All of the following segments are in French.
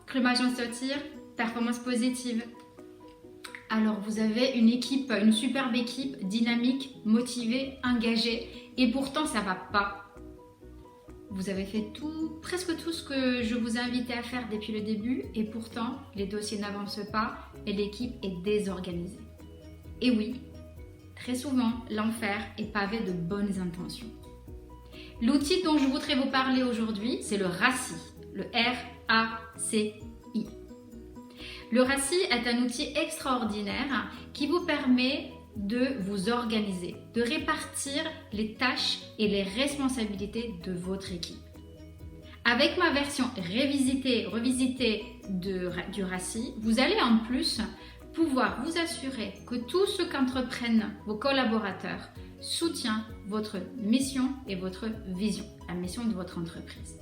Climat agence de tir, performance positive. Alors vous avez une équipe, une superbe équipe, dynamique, motivée, engagée, et pourtant ça va pas. Vous avez fait tout, presque tout ce que je vous ai invité à faire depuis le début, et pourtant les dossiers n'avancent pas et l'équipe est désorganisée. Et oui, très souvent l'enfer est pavé de bonnes intentions. L'outil dont je voudrais vous parler aujourd'hui, c'est le RACI, le R-A-C-I. Le RACI est un outil extraordinaire qui vous permet de vous organiser, de répartir les tâches et les responsabilités de votre équipe. Avec ma version revisitée du RACI, vous allez en plus pouvoir vous assurer que tout ce qu'entreprennent vos collaborateurs soutient votre mission et votre vision, la mission de votre entreprise.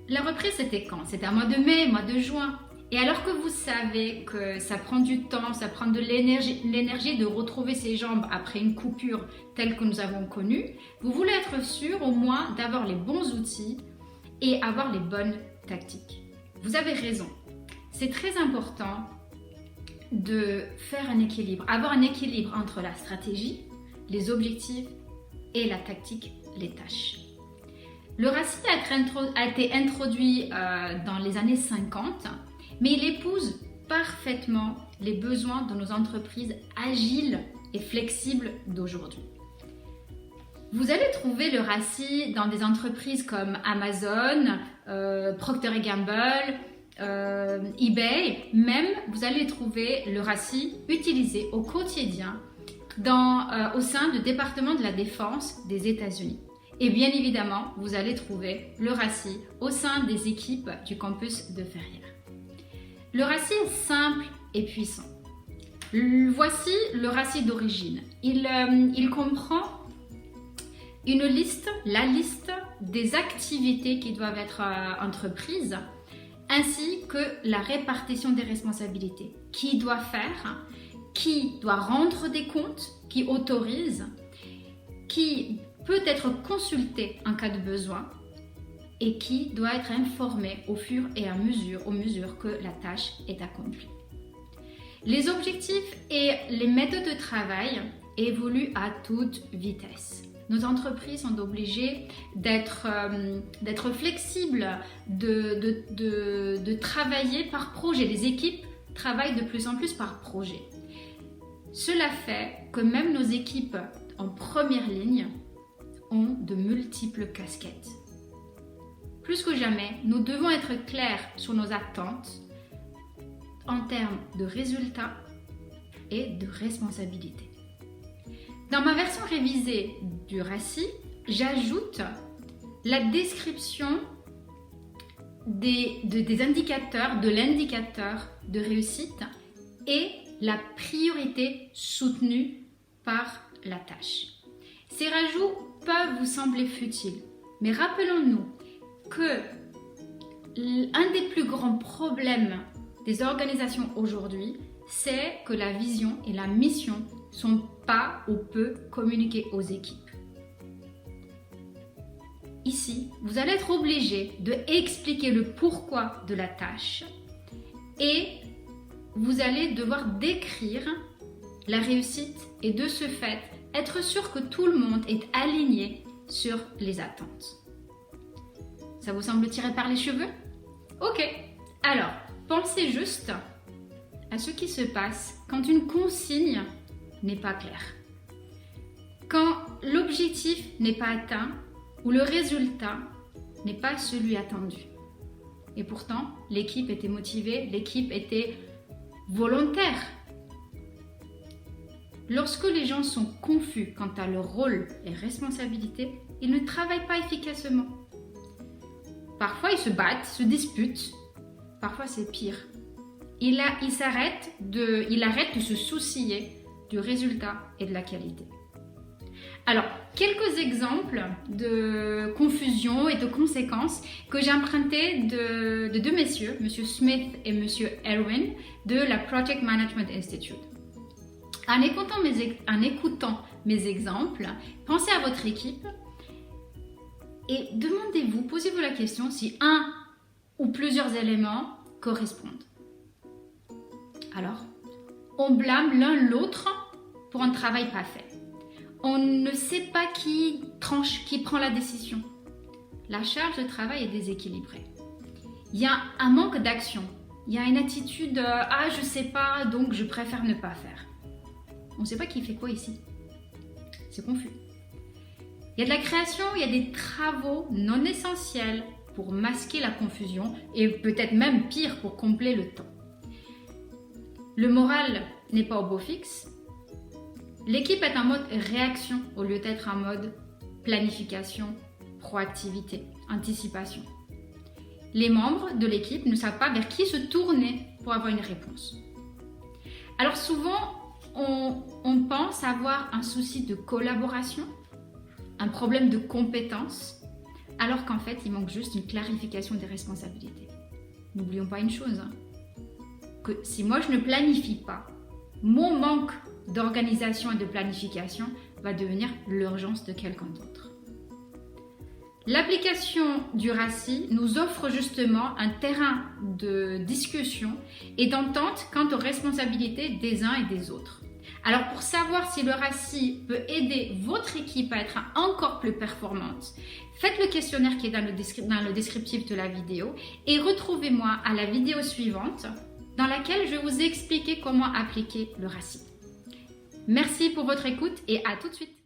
La reprise, c'était quand? C'était un mois de mai, mois de juin. Et alors que vous savez que ça prend du temps, ça prend de l'énergie de retrouver ses jambes après une coupure telle que nous avons connue, vous voulez être sûr au moins d'avoir les bons outils et avoir les bonnes tactiques. Vous avez raison. C'est très important de faire un équilibre, avoir un équilibre entre la stratégie, les objectifs et la tactique, les tâches. Le RACI a été introduit dans les années 50, mais il épouse parfaitement les besoins de nos entreprises agiles et flexibles d'aujourd'hui. Vous allez trouver le RACI dans des entreprises comme Amazon, Procter & Gamble, eBay, même vous allez trouver le RACI utilisé au quotidien au sein du département de la défense des États-Unis. Et bien évidemment, vous allez trouver le RACI au sein des équipes du campus de Ferrières. Le RACI est simple et puissant. Voici le RACI d'origine. Il comprend la liste des activités qui doivent être entreprises, ainsi que la répartition des responsabilités. Qui doit faire, qui doit rendre des comptes, qui autorise, qui peut être consulté en cas de besoin et qui doit être informé au fur et à mesure que la tâche est accomplie. Les objectifs et les méthodes de travail évoluent à toute vitesse. Nos entreprises sont obligées d'être flexibles, de travailler par projet. Les équipes travaillent de plus en plus par projet. Cela fait que même nos équipes en première ligne ont de multiples casquettes. Plus que jamais, nous devons être clairs sur nos attentes en termes de résultats et de responsabilités. Dans ma version révisée du RACI, j'ajoute la description des indicateurs, de l'indicateur de réussite et la priorité soutenue par la tâche. Ces rajouts peuvent vous sembler futiles, mais rappelons-nous que un des plus grands problèmes des organisations aujourd'hui, c'est que la vision et la mission ne sont pas ou peu communiquées aux équipes. Ici, vous allez être obligé d'expliquer le pourquoi de la tâche et vous allez devoir décrire la réussite et de ce fait, être sûr que tout le monde est aligné sur les attentes. Ça vous semble tiré par les cheveux? Ok, alors pensez juste à ce qui se passe quand une consigne n'est pas claire. Quand l'objectif n'est pas atteint ou le résultat n'est pas celui attendu. Et pourtant, l'équipe était motivée, l'équipe était volontaire. Lorsque les gens sont confus quant à leur rôle et responsabilité, ils ne travaillent pas efficacement. Parfois, ils se battent, se disputent. Parfois, c'est pire. Il arrête de se soucier du résultat et de la qualité. Alors, quelques exemples de confusion et de conséquences que j'ai empruntés de deux messieurs, M. Smith et M. Erwin, de la Project Management Institute. En écoutant mes exemples, pensez à votre équipe et posez-vous la question si un où plusieurs éléments correspondent. Alors, on blâme l'un l'autre pour un travail pas fait. On ne sait pas qui tranche, qui prend la décision. La charge de travail est déséquilibrée. Il y a un manque d'action. Il y a une attitude « Ah, je sais pas, donc je préfère ne pas faire ». On ne sait pas qui fait quoi ici. C'est confus. Il y a de la création, il y a des travaux non essentiels pour masquer la confusion et peut-être même pire pour combler le temps. Le moral n'est pas au beau fixe. L'équipe est en mode réaction au lieu d'être en mode planification, proactivité, anticipation. Les membres de l'équipe ne savent pas vers qui se tourner pour avoir une réponse. Alors souvent, on pense avoir un souci de collaboration, un problème de compétence, alors qu'en fait, il manque juste une clarification des responsabilités. N'oublions pas une chose, que si moi je ne planifie pas, mon manque d'organisation et de planification va devenir l'urgence de quelqu'un d'autre. L'application du RACI nous offre justement un terrain de discussion et d'entente quant aux responsabilités des uns et des autres. Alors pour savoir si le RACI peut aider votre équipe à être encore plus performante, faites le questionnaire qui est dans le descriptif de la vidéo et retrouvez-moi à la vidéo suivante dans laquelle je vais vous expliquer comment appliquer le RACI. Merci pour votre écoute et à tout de suite.